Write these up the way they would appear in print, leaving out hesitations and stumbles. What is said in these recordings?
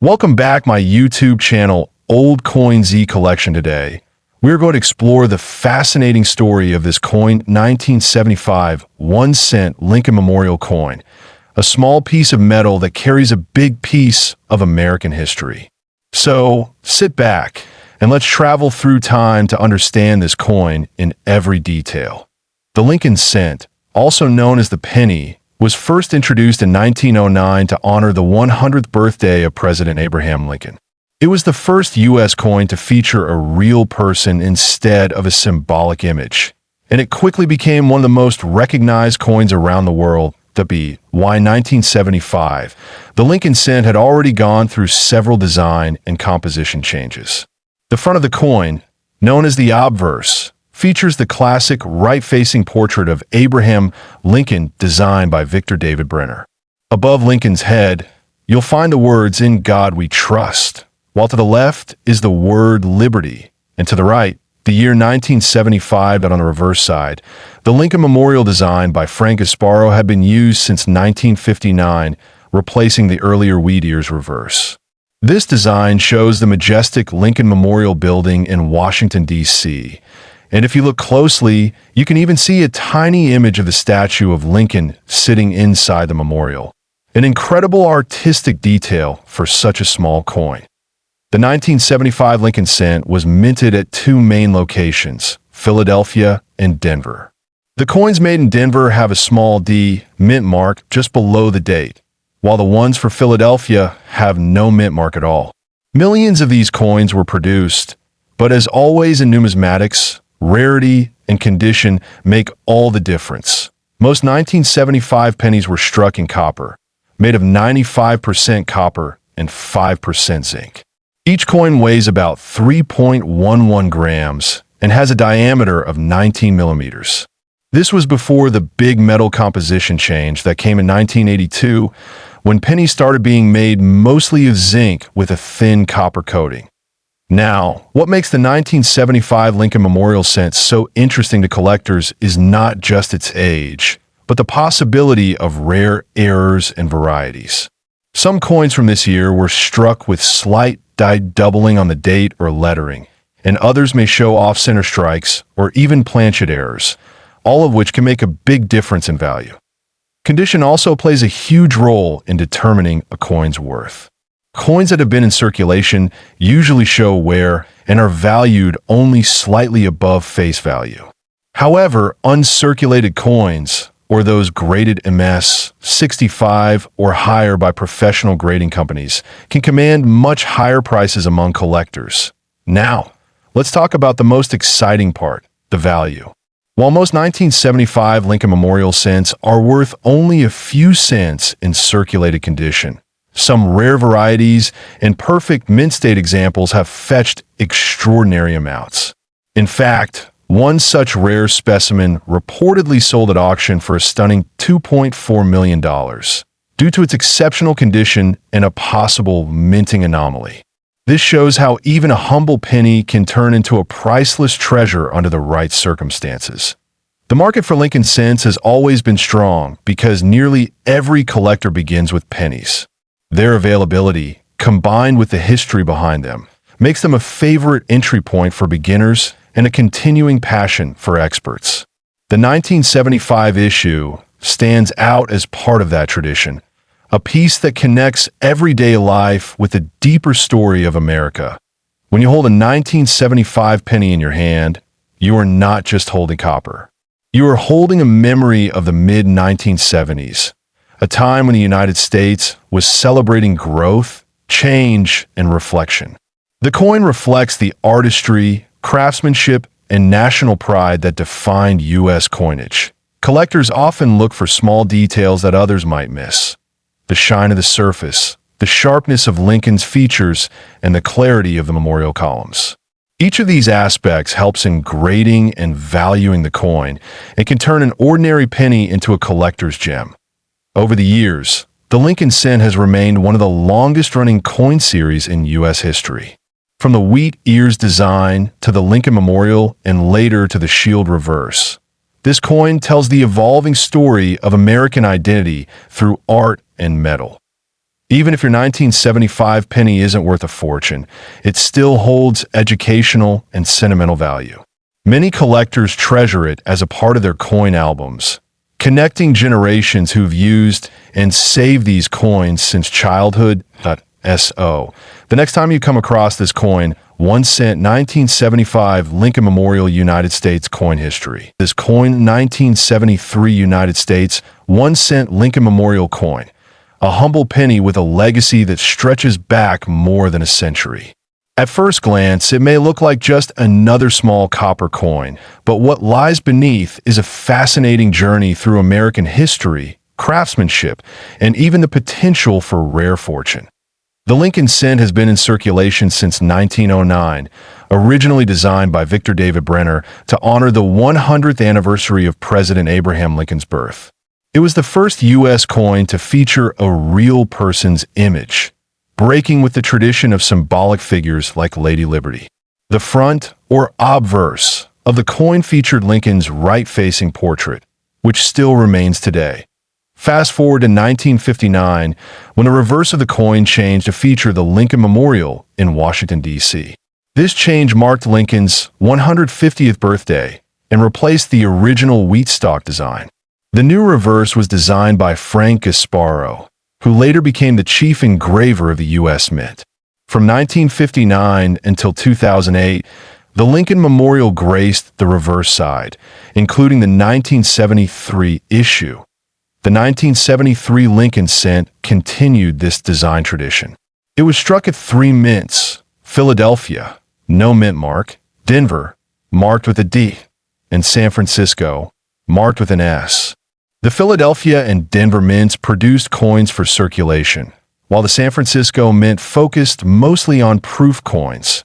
Welcome back my YouTube channel, Old Coin Z Collection. Today, we're going to explore the fascinating story of this coin, 1975 1-cent Lincoln Memorial coin, a small piece of metal that carries a big piece of American history. So, sit back and let's travel through time to understand this coin in every detail. The Lincoln cent, also known as the penny, was first introduced in 1909 to honor the 100th birthday of President Abraham Lincoln. It was the first U.S. coin to feature a real person instead of a symbolic image, and it quickly became one of the most recognized coins around the world. Why 1975? The Lincoln cent had already gone through several design and composition changes. The front of the coin, known as the obverse, features the classic right-facing portrait of Abraham Lincoln designed by Victor David Brenner. Above Lincoln's head, you'll find the words "In God We Trust," while to the left is the word "Liberty," and to the right, the year 1975. On the reverse side, the Lincoln Memorial design by Frank Gasparo had been used since 1959, replacing the earlier wheat ears reverse. This design shows the majestic Lincoln Memorial Building in Washington, D.C., and if you look closely, you can even see a tiny image of the statue of Lincoln sitting inside the memorial. An incredible artistic detail for such a small coin. The 1975 Lincoln cent was minted at two main locations, Philadelphia and Denver. The coins made in Denver have a small D mint mark just below the date, while the ones for Philadelphia have no mint mark at all. Millions of these coins were produced, but as always in numismatics, rarity and condition make all the difference. Most 1975 pennies were struck in copper, made of 95% copper and 5% zinc. Each coin weighs about 3.11 grams and has a diameter of 19 millimeters. This was before the big metal composition change that came in 1982, when pennies started being made mostly of zinc with a thin copper coating. Now, what makes the 1975 Lincoln Memorial cent so interesting to collectors is not just its age, but the possibility of rare errors and varieties. Some coins from this year were struck with slight doubling on the date or lettering, and others may show off-center strikes or even planchet errors, all of which can make a big difference in value. Condition also plays a huge role in determining a coin's worth. Coins that have been in circulation usually show wear and are valued only slightly above face value. However, uncirculated coins, or those graded MS 65 or higher by professional grading companies, can command much higher prices among collectors. Now, let's talk about the most exciting part, the value. While most 1975 Lincoln Memorial cents are worth only a few cents in circulated condition, some rare varieties and perfect mint state examples have fetched extraordinary amounts. In fact, one such rare specimen reportedly sold at auction for a stunning $2.4 million, due to its exceptional condition and a possible minting anomaly. This shows how even a humble penny can turn into a priceless treasure under the right circumstances. The market for Lincoln cents has always been strong because nearly every collector begins with pennies. Their availability, combined with the history behind them, makes them a favorite entry point for beginners and a continuing passion for experts. The 1975 issue stands out as part of that tradition, a piece that connects everyday life with the deeper story of America. When you hold a 1975 penny in your hand, you are not just holding copper. You are holding a memory of the mid-1970s, a time when the United States was celebrating growth, change, and reflection. The coin reflects the artistry, craftsmanship, and national pride that defined U.S. coinage. Collectors often look for small details that others might miss. The shine of the surface, the sharpness of Lincoln's features, and the clarity of the memorial columns. Each of these aspects helps in grading and valuing the coin and can turn an ordinary penny into a collector's gem. Over the years, the Lincoln cent has remained one of the longest-running coin series in U.S. history. From the wheat ears design to the Lincoln Memorial and later to the shield reverse, this coin tells the evolving story of American identity through art and metal. Even if your 1975 penny isn't worth a fortune, it still holds educational and sentimental value. Many collectors treasure it as a part of their coin albums, connecting generations who've used and saved these coins since childhood. So, the next time you come across this coin, 1 cent 1975 Lincoln Memorial United States coin history. This coin 1973 United States 1 cent Lincoln Memorial coin. A humble penny with a legacy that stretches back more than a century. At first glance, it may look like just another small copper coin, but what lies beneath is a fascinating journey through American history, craftsmanship, and even the potential for rare fortune. The Lincoln cent has been in circulation since 1909, originally designed by Victor David Brenner to honor the 100th anniversary of President Abraham Lincoln's birth. It was the first U.S. coin to feature a real person's image, breaking with the tradition of symbolic figures like Lady Liberty. The front, or obverse, of the coin featured Lincoln's right-facing portrait, which still remains today. Fast forward to 1959, when the reverse of the coin changed to feature the Lincoln Memorial in Washington, D.C. This change marked Lincoln's 150th birthday and replaced the original wheat stalk design. The new reverse was designed by Frank Gasparo, who later became the chief engraver of the U.S. Mint. From 1959 until 2008, the Lincoln Memorial graced the reverse side, including the 1973 issue. The 1973 Lincoln cent continued this design tradition. It was struck at 3 mints: Philadelphia, no mint mark; Denver, marked with a D; and San Francisco, marked with an S. The Philadelphia and Denver mints produced coins for circulation, while the San Francisco mint focused mostly on proof coins,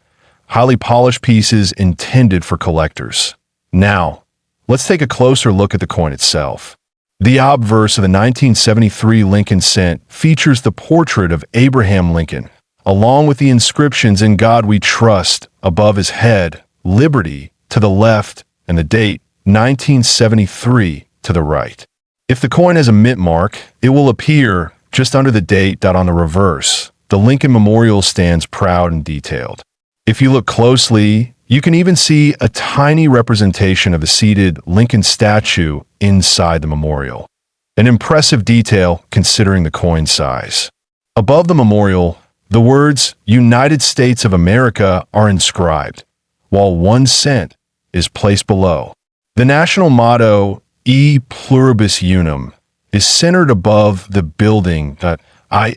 highly polished pieces intended for collectors. Now, let's take a closer look at the coin itself. The obverse of the 1973 Lincoln cent features the portrait of Abraham Lincoln, along with the inscriptions "In God We Trust" above his head, "Liberty" to the left, and the date 1973 to the right. If the coin has a mint mark, it will appear just under the date. On the reverse, the Lincoln Memorial stands proud and detailed. If you look closely, you can even see a tiny representation of a seated Lincoln statue inside the memorial. An impressive detail considering the coin size. Above the memorial, the words "United States of America" are inscribed, while 1 cent is placed below. The national motto, "E pluribus unum," is centered above the building.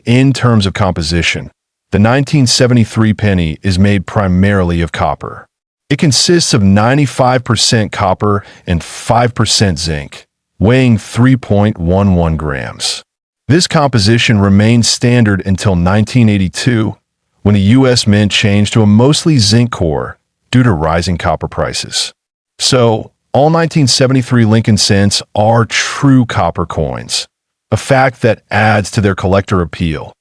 In terms of composition, the 1973 penny is made primarily of copper. It consists of 95% copper and 5% zinc, weighing 3.11 grams. This composition remained standard until 1982, when the U.S. Mint changed to a mostly zinc core due to rising copper prices. So, all 1973 Lincoln cents are true copper coins, a fact that adds to their collector appeal.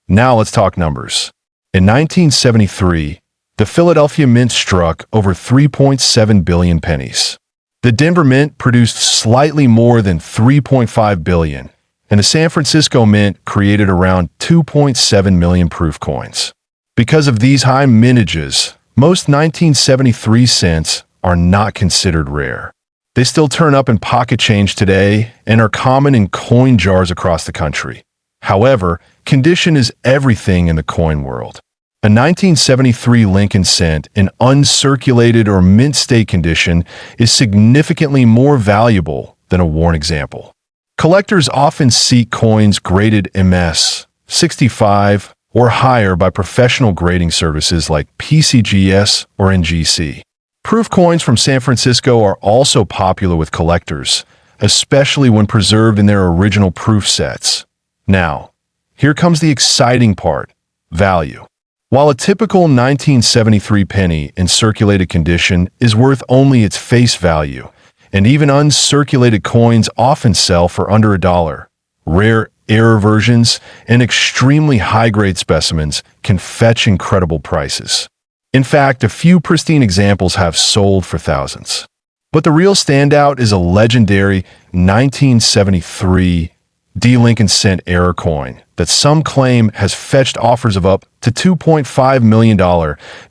Now let's talk numbers. In 1973, the Philadelphia Mint struck over 3.7 billion pennies. The Denver Mint produced slightly more than 3.5 billion, and the San Francisco Mint created around 2.7 million proof coins. Because of these high mintages, most 1973 cents are not considered rare. They still turn up in pocket change today and are common in coin jars across the country. However, condition is everything in the coin world. A 1973 Lincoln cent in uncirculated or mint state condition is significantly more valuable than a worn example. Collectors often seek coins graded MS 65 or higher by professional grading services like PCGS or NGC. Proof coins from San Francisco are also popular with collectors, especially when preserved in their original proof sets. Now, here comes the exciting part: value. While a typical 1973 penny in circulated condition is worth only its face value, and even uncirculated coins often sell for under $1, rare error versions and extremely high-grade specimens can fetch incredible prices. In fact, a few pristine examples have sold for thousands. But the real standout is a legendary 1973 D Lincoln Cent error coin that some claim has fetched offers of up to $2.5 million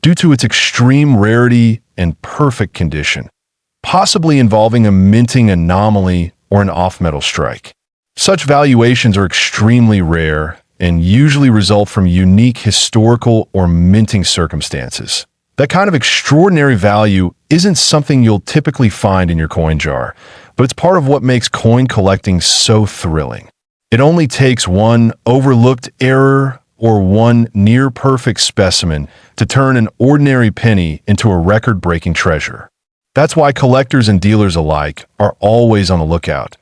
due to its extreme rarity and perfect condition, possibly involving a minting anomaly or an off-metal strike. Such valuations are extremely rare and usually result from unique historical or minting circumstances. That kind of extraordinary value isn't something you'll typically find in your coin jar, but it's part of what makes coin collecting so thrilling. It only takes one overlooked error or one near-perfect specimen to turn an ordinary penny into a record-breaking treasure. That's why collectors and dealers alike are always on the lookout.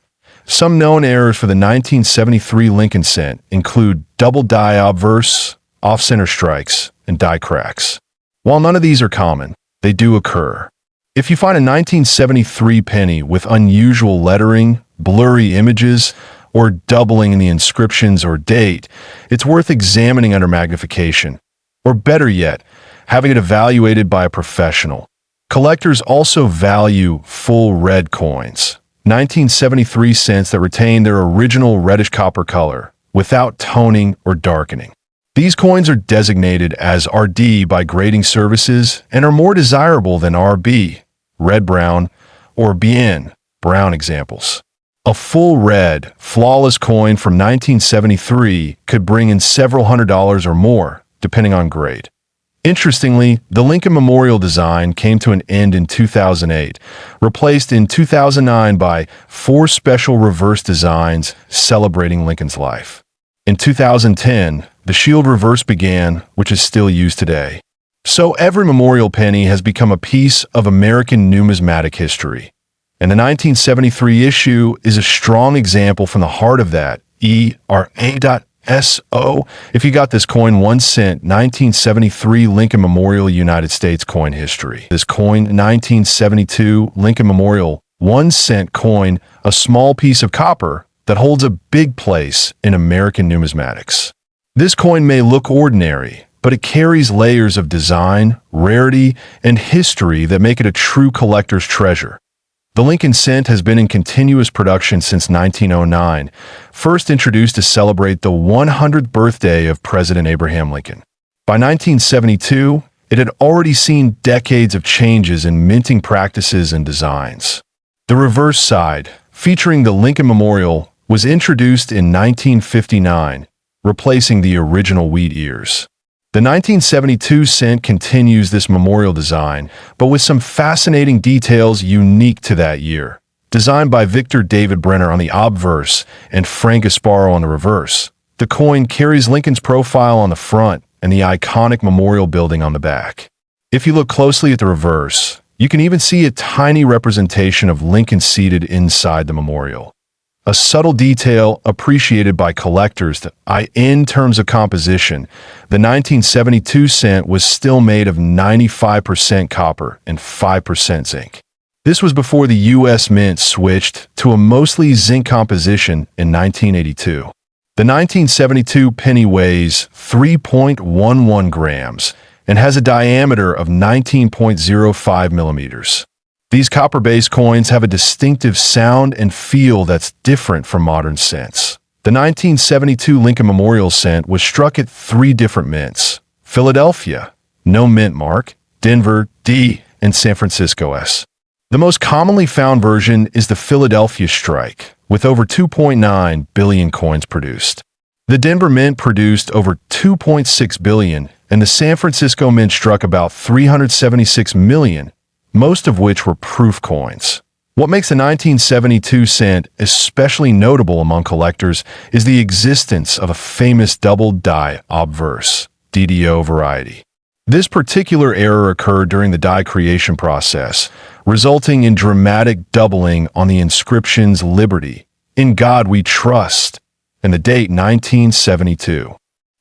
Some known errors for the 1973 Lincoln Cent include double die obverse, off-center strikes, and die cracks. While none of these are common, they do occur. If you find a 1973 penny with unusual lettering, blurry images, or doubling in the inscriptions or date, it's worth examining under magnification. Or better yet, having it evaluated by a professional. Collectors also value full red coins, 1973 cents that retain their original reddish copper color, without toning or darkening. These coins are designated as RD by grading services and are more desirable than RB, red-brown, or BN, brown examples. A full red, flawless coin from 1973 could bring in several $100s or more, depending on grade. Interestingly, the Lincoln Memorial design came to an end in 2008, replaced in 2009 by 4 special reverse designs celebrating Lincoln's life. In 2010, the shield reverse began, which is still used today. So every memorial penny has become a piece of American numismatic history. And the 1973 issue is a strong example from the heart of that, ERA.SO. If you got this coin 1 cent, 1973 Lincoln Memorial United States coin history. This coin 1972 Lincoln Memorial 1 cent coin, a small piece of copper that holds a big place in American numismatics. This coin may look ordinary, but it carries layers of design, rarity, and history that make it a true collector's treasure. The Lincoln Cent has been in continuous production since 1909, first introduced to celebrate the 100th birthday of President Abraham Lincoln. By 1972, it had already seen decades of changes in minting practices and designs. The reverse side, featuring the Lincoln Memorial, was introduced in 1959, replacing the original wheat ears. The 1972 cent continues this memorial design, but with some fascinating details unique to that year. Designed by Victor David Brenner on the obverse and Frank Gasparo on the reverse, the coin carries Lincoln's profile on the front and the iconic memorial building on the back. If you look closely at the reverse, you can even see a tiny representation of Lincoln seated inside the memorial. A subtle detail appreciated by collectors that, in terms of composition, the 1972 cent was still made of 95% copper and 5% zinc. This was before the U.S. Mint switched to a mostly zinc composition in 1982. The 1972 penny weighs 3.11 grams and has a diameter of 19.05 millimeters. These copper-based coins have a distinctive sound and feel that's different from modern cents. The 1972 Lincoln Memorial Cent was struck at 3 different mints: Philadelphia, no mint mark; Denver, D; and San Francisco, S. The most commonly found version is the Philadelphia strike, with over 2.9 billion coins produced. The Denver Mint produced over 2.6 billion, and the San Francisco Mint struck about 376 million, most of which were proof coins. What makes the 1972 cent especially notable among collectors is the existence of a famous double die obverse, DDO variety. This particular error occurred during the die creation process, resulting in dramatic doubling on the inscriptions "Liberty," "In God We Trust," and the date 1972.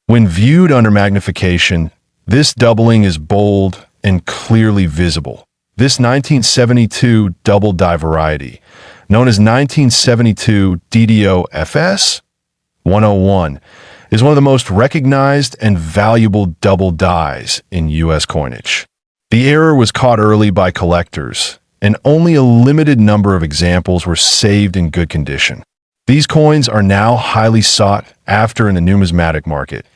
When viewed under magnification, this doubling is bold and clearly visible. This 1972 double die variety, known as 1972 DDO FS 101, is one of the most recognized and valuable double dies in U.S. coinage. The error was caught early by collectors, and only a limited number of examples were saved in good condition. These coins are now highly sought after in the numismatic market.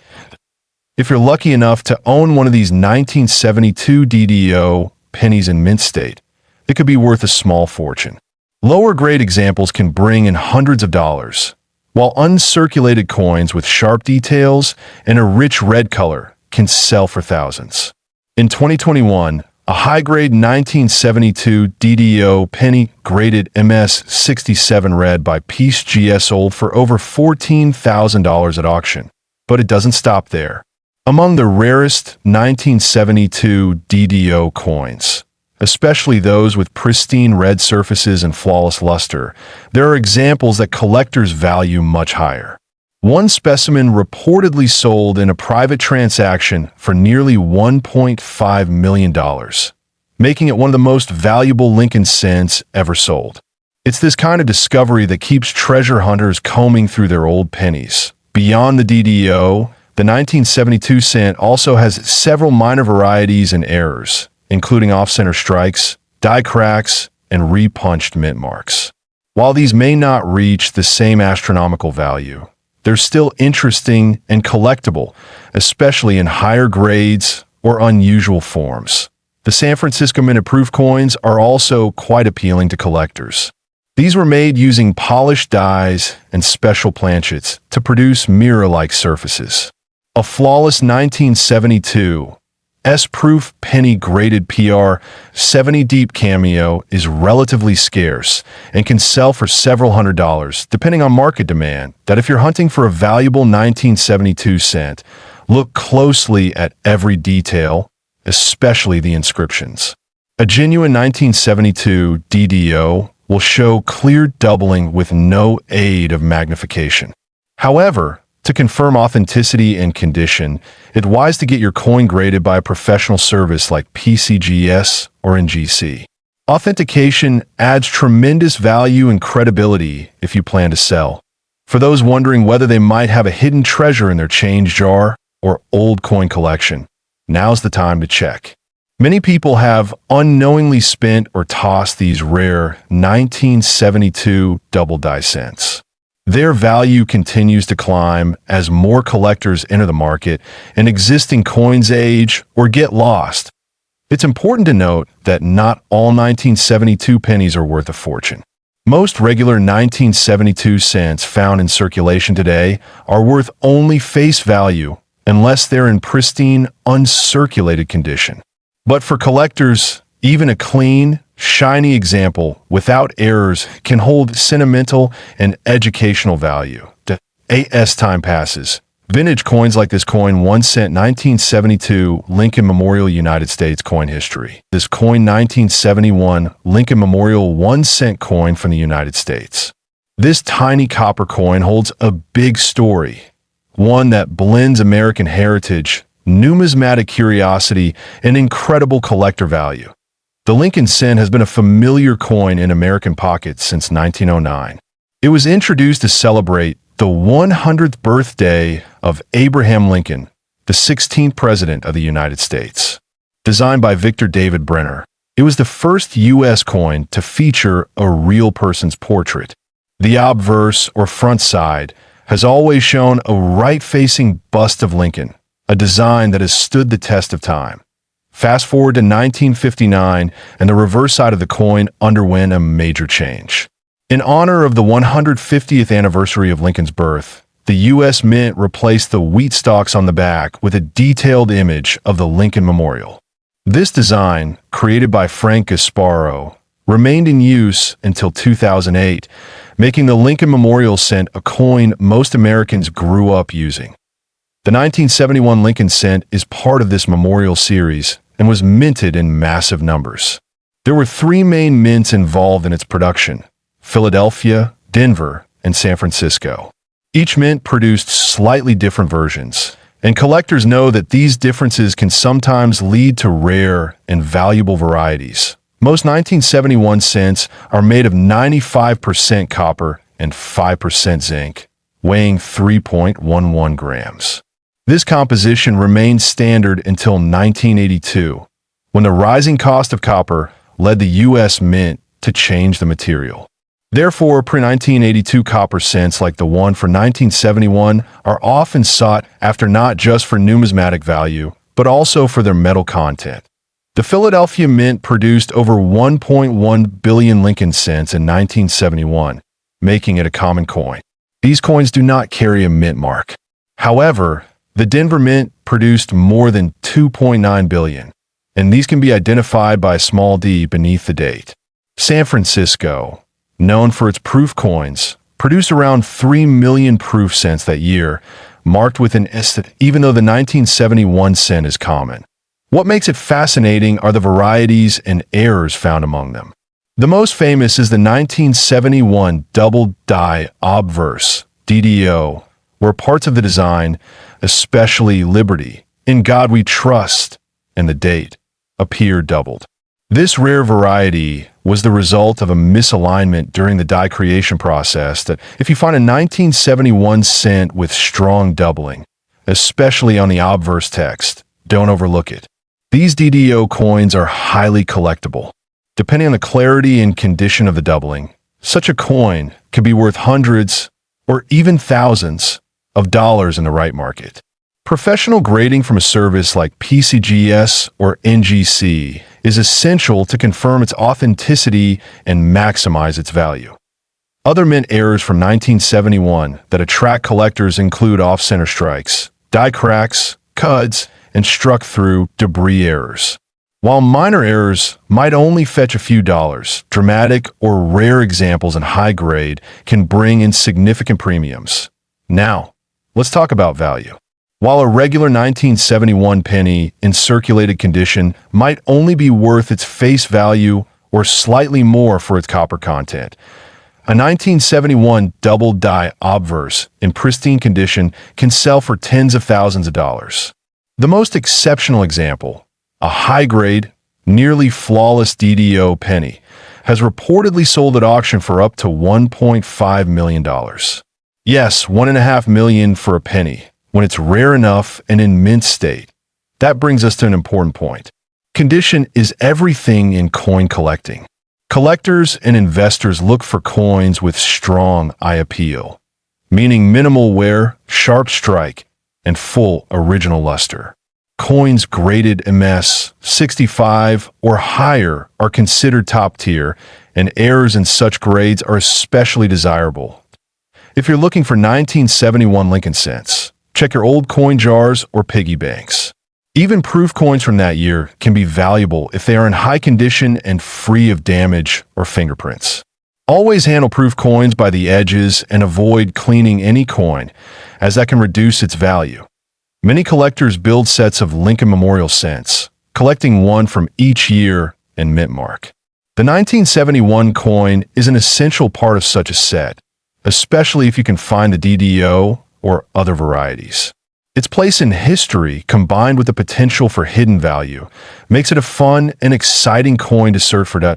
If you're lucky enough to own one of these 1972 DDO pennies in mint state, it could be worth a small fortune. Lower grade examples can bring in hundreds of dollars, while uncirculated coins with sharp details and a rich red color can sell for thousands. In 2021, a high-grade 1972 DDO penny graded MS67 red by Piece GS sold for over $14,000 at auction. But it doesn't stop there. Among the rarest 1972 DDO coins, especially those with pristine red surfaces and flawless luster, there are examples that collectors value much higher. One specimen reportedly sold in a private transaction for nearly $1.5 million, making it one of the most valuable Lincoln cents ever sold. It's this kind of discovery that keeps treasure hunters combing through their old pennies. Beyond the DDO, the 1972 cent also has several minor varieties and errors, including off-center strikes, die cracks, and repunched mint marks. While these may not reach the same astronomical value, they're still interesting and collectible, especially in higher grades or unusual forms. The San Francisco minute-proof coins are also quite appealing to collectors. These were made using polished dies and special planchets to produce mirror-like surfaces. A flawless 1972 S-proof penny graded PR 70 deep cameo is relatively scarce and can sell for several $100s depending on market demand. That if you're hunting for a valuable 1972 cent, look closely at every detail, especially the inscriptions. A genuine 1972 DDO will show clear doubling with no aid of magnification. However, to confirm authenticity and condition, it's wise to get your coin graded by a professional service like PCGS or NGC. Authentication adds tremendous value and credibility if you plan to sell. For those wondering whether they might have a hidden treasure in their change jar or old coin collection, now's the time to check. Many people have unknowingly spent or tossed these rare 1972 double die cents. Their value continues to climb as more collectors enter the market and existing coins age or get lost. It's important to note that not all 1972 pennies are worth a fortune. Most regular 1972 cents found in circulation today are worth only face value unless they're in pristine, uncirculated condition. But for collectors, even a clean, shiny example without errors can hold sentimental and educational value. As time passes, vintage coins like this coin 1 cent 1972 Lincoln Memorial United States coin history. This coin 1971 Lincoln Memorial 1 cent coin from the United States. This tiny copper coin holds a big story, one that blends American heritage, numismatic curiosity, and incredible collector value. The Lincoln cent has been a familiar coin in American pockets since 1909. It was introduced to celebrate the 100th birthday of Abraham Lincoln, the 16th President of the United States. Designed by Victor David Brenner, it was the first U.S. coin to feature a real person's portrait. The obverse, or front side, has always shown a right-facing bust of Lincoln, a design that has stood the test of time. Fast forward to 1959, and the reverse side of the coin underwent a major change. In honor of the 150th anniversary of Lincoln's birth, the U.S. Mint replaced the wheat stalks on the back with a detailed image of the Lincoln Memorial. This design, created by Frank Gasparo, remained in use until 2008, making the Lincoln Memorial cent a coin most Americans grew up using. The 1971 Lincoln cent is part of this memorial series and was minted in massive numbers. There were 3 main mints involved in its production: Philadelphia, Denver, and San Francisco. Each mint produced slightly different versions, and collectors know that these differences can sometimes lead to rare and valuable varieties. Most 1971 cents are made of 95% copper and 5% zinc, weighing 3.11 grams. This composition remained standard until 1982, when the rising cost of copper led the U.S. Mint to change the material. Therefore, pre-1982 copper cents like the one for 1971 are often sought after not just for numismatic value, but also for their metal content. The Philadelphia Mint produced over 1.1 billion Lincoln cents in 1971, making it a common coin. These coins do not carry a mint mark. However, the Denver Mint produced more than 2.9 billion, and these can be identified by a small d beneath the date. San Francisco, known for its proof coins, produced around 3 million proof cents that year, marked with an S, even though the 1971 cent is common. What makes it fascinating are the varieties and errors found among them. The most famous is the 1971 double die obverse, DDO, where parts of the design, especially Liberty, In God We Trust, and the date, appear doubled. This rare variety was the result of a misalignment during the die creation process that if you find a 1971 cent with strong doubling, especially on the obverse text, don't overlook it. These DDO coins are highly collectible. Depending on the clarity and condition of the doubling, such a coin could be worth hundreds or even thousands of dollars in the right market. Professional grading from a service like PCGS or NGC is essential to confirm its authenticity and maximize its value. Other mint errors from 1971 that attract collectors include off-center strikes, die cracks, cuds, and struck-through debris errors. While minor errors might only fetch a few dollars, dramatic or rare examples in high grade can bring in significant premiums. Now, let's talk about value. While a regular 1971 penny in circulated condition might only be worth its face value or slightly more for its copper content, a 1971 double die obverse in pristine condition can sell for tens of thousands of dollars. The most exceptional example, a high-grade, nearly flawless DDO penny, has reportedly sold at auction for up to $1.5 million. Yes, $1.5 million for a penny, when it's rare enough and in mint state. That brings us to an important point. Condition is everything in coin collecting. Collectors and investors look for coins with strong eye appeal, meaning minimal wear, sharp strike, and full original luster. Coins graded MS 65 or higher are considered top tier, and errors in such grades are especially desirable. If you're looking for 1971 Lincoln cents, check your old coin jars or piggy banks. Even proof coins from that year can be valuable if they are in high condition and free of damage or fingerprints. Always handle proof coins by the edges and avoid cleaning any coin, as that can reduce its value. Many collectors build sets of Lincoln Memorial cents, collecting one from each year and mint mark. The 1971 coin is an essential part of such a set, especially if you can find the DDO or other varieties. Its place in history, combined with the potential for hidden value, makes it a fun and exciting coin to search for.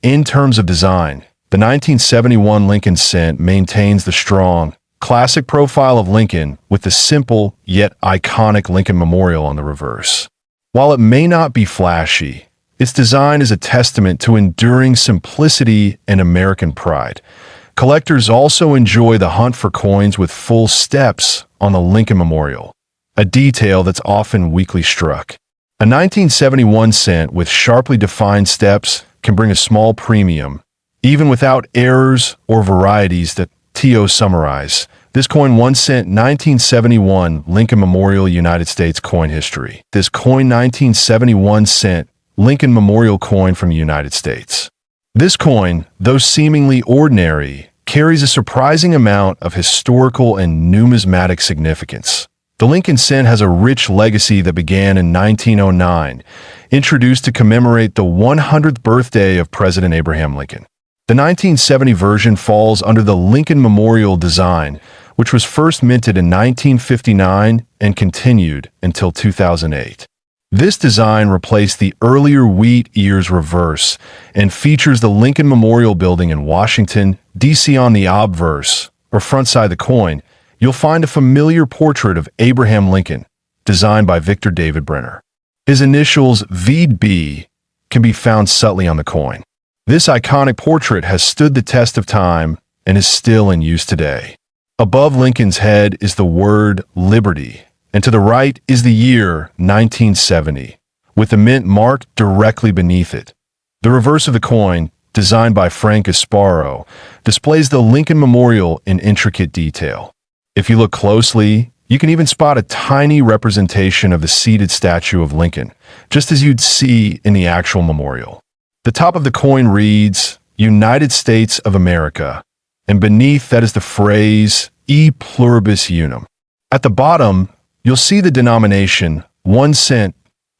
In terms of design, the 1971 Lincoln cent maintains the strong, classic profile of Lincoln with the simple yet iconic Lincoln Memorial on the reverse. While it may not be flashy, its design is a testament to enduring simplicity and American pride. Collectors also enjoy the hunt for coins with full steps on the Lincoln Memorial, a detail that's often weakly struck. A 1971 cent with sharply defined steps can bring a small premium, even without errors or varieties that TO summarize. This coin 1 cent 1971 Lincoln Memorial United States coin history. This coin 1971 cent Lincoln Memorial coin from the United States. This coin, though seemingly ordinary, carries a surprising amount of historical and numismatic significance. The Lincoln cent has a rich legacy that began in 1909, introduced to commemorate the 100th birthday of President Abraham Lincoln. The 1970 version falls under the Lincoln Memorial design, which was first minted in 1959 and continued until 2008. This design replaced the earlier wheat ears reverse and features the Lincoln Memorial Building in Washington, D.C. On the obverse, or front side of the coin, you'll find a familiar portrait of Abraham Lincoln, designed by Victor David Brenner. His initials VB can be found subtly on the coin. This iconic portrait has stood the test of time and is still in use today. Above Lincoln's head is the word Liberty, and to the right is the year 1970, with the mint marked directly beneath it. The reverse of the coin, designed by Frank Gasparo, displays the Lincoln Memorial in intricate detail. If you look closely, you can even spot a tiny representation of the seated statue of Lincoln, just as you'd see in the actual memorial. The top of the coin reads, United States of America, and beneath that is the phrase, E pluribus unum. At the bottom, you'll see the denomination, 1 cent,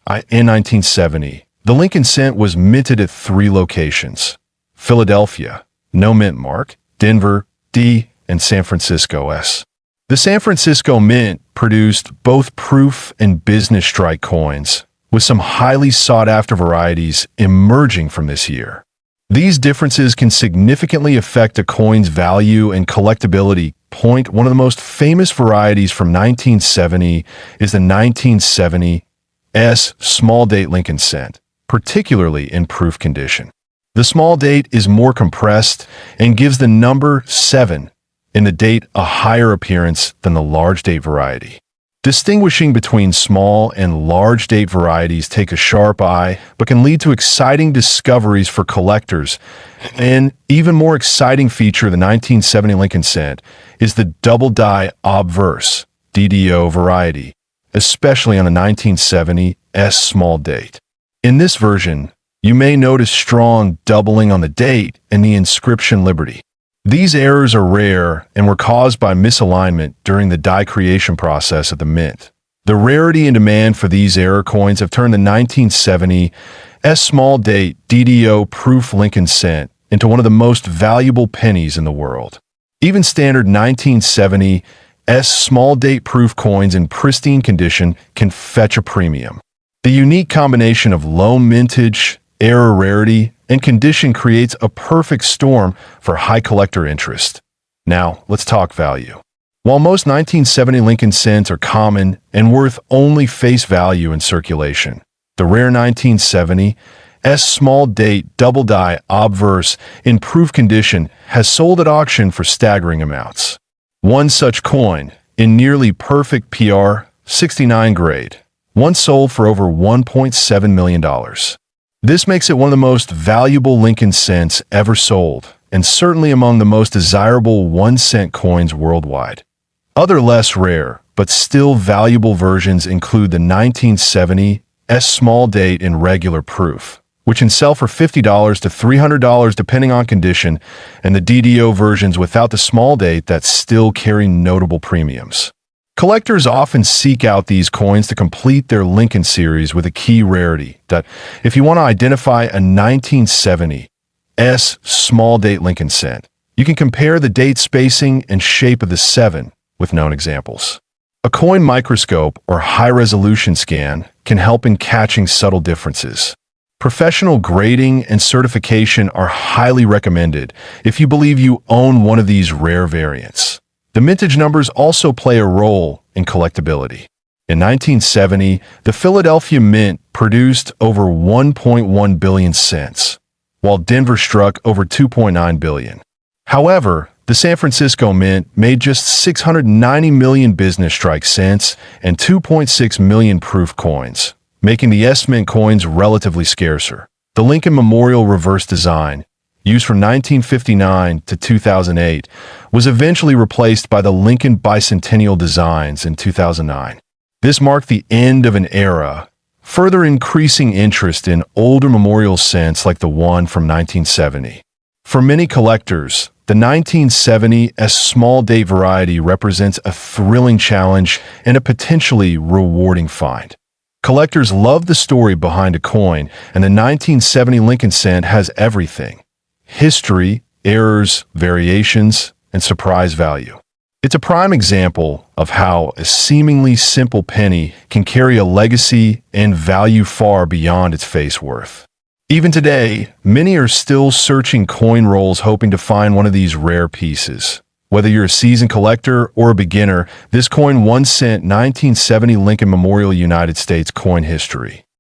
in 1970. The Lincoln cent was minted at 3 locations: Philadelphia, no mint mark; Denver, D; and San Francisco, S. The San Francisco Mint produced both proof and business strike coins, with some highly sought-after varieties emerging from this year. These differences can significantly affect a coin's value and collectability. One of the most famous varieties from 1970 is the 1970 S small date Lincoln cent, particularly in proof condition. The small date is more compressed and gives the number 7 in the date a higher appearance than the large date variety. Distinguishing between small and large date varieties take a sharp eye, but can lead to exciting discoveries for collectors. An even more exciting feature of the 1970 Lincoln cent is the double die obverse DDO variety, especially on the 1970 S small date. In this version, you may notice strong doubling on the date and the inscription Liberty. These errors are rare and were caused by misalignment during the die creation process at the mint. The rarity and demand for these error coins have turned the 1970 S small date DDO proof Lincoln cent into one of the most valuable pennies in the world. Even standard 1970 S small date proof coins in pristine condition can fetch a premium. The unique combination of low mintage, error rarity, and condition creates a perfect storm for high collector interest. Now, let's talk value. While most 1970 Lincoln cents are common and worth only face value in circulation, the rare 1970 S small date double die obverse in proof condition has sold at auction for staggering amounts. One such coin, in nearly perfect PR 69 grade, once sold for over $1.7 million. This makes it one of the most valuable Lincoln cents ever sold, and certainly among the most desirable 1 cent coins worldwide. Other less rare, but still valuable versions include the 1970 S small date in regular proof, which can sell for $50 to $300 depending on condition, and the DDO versions without the small date that still carry notable premiums. Collectors often seek out these coins to complete their Lincoln series with a key rarity that, if you want to identify a 1970 S small date Lincoln cent, you can compare the date spacing and shape of the 7 with known examples. A coin microscope or high-resolution scan can help in catching subtle differences. Professional grading and certification are highly recommended if you believe you own one of these rare variants. The mintage numbers also play a role in collectability. In 1970, the Philadelphia Mint produced over 1.1 billion cents, while Denver struck over 2.9 billion. However, the San Francisco Mint made just 690 million business strike cents and 2.6 million proof coins, making the S Mint coins relatively scarcer. The Lincoln Memorial reverse design, used from 1959 to 2008, was eventually replaced by the Lincoln Bicentennial designs in 2009. This marked the end of an era, further increasing interest in older memorial cents like the one from 1970. For many collectors, the 1970 S small date variety represents a thrilling challenge and a potentially rewarding find. Collectors love the story behind a coin, and the 1970 Lincoln cent has everything: history, errors, variations, and surprise value. It's a prime example of how a seemingly simple penny can carry a legacy and value far beyond its face worth. Even today, many are still searching coin rolls hoping to find one of these rare pieces. Whether you're a seasoned collector or a beginner, this coin 1 cent 1970 Lincoln Memorial United States coin history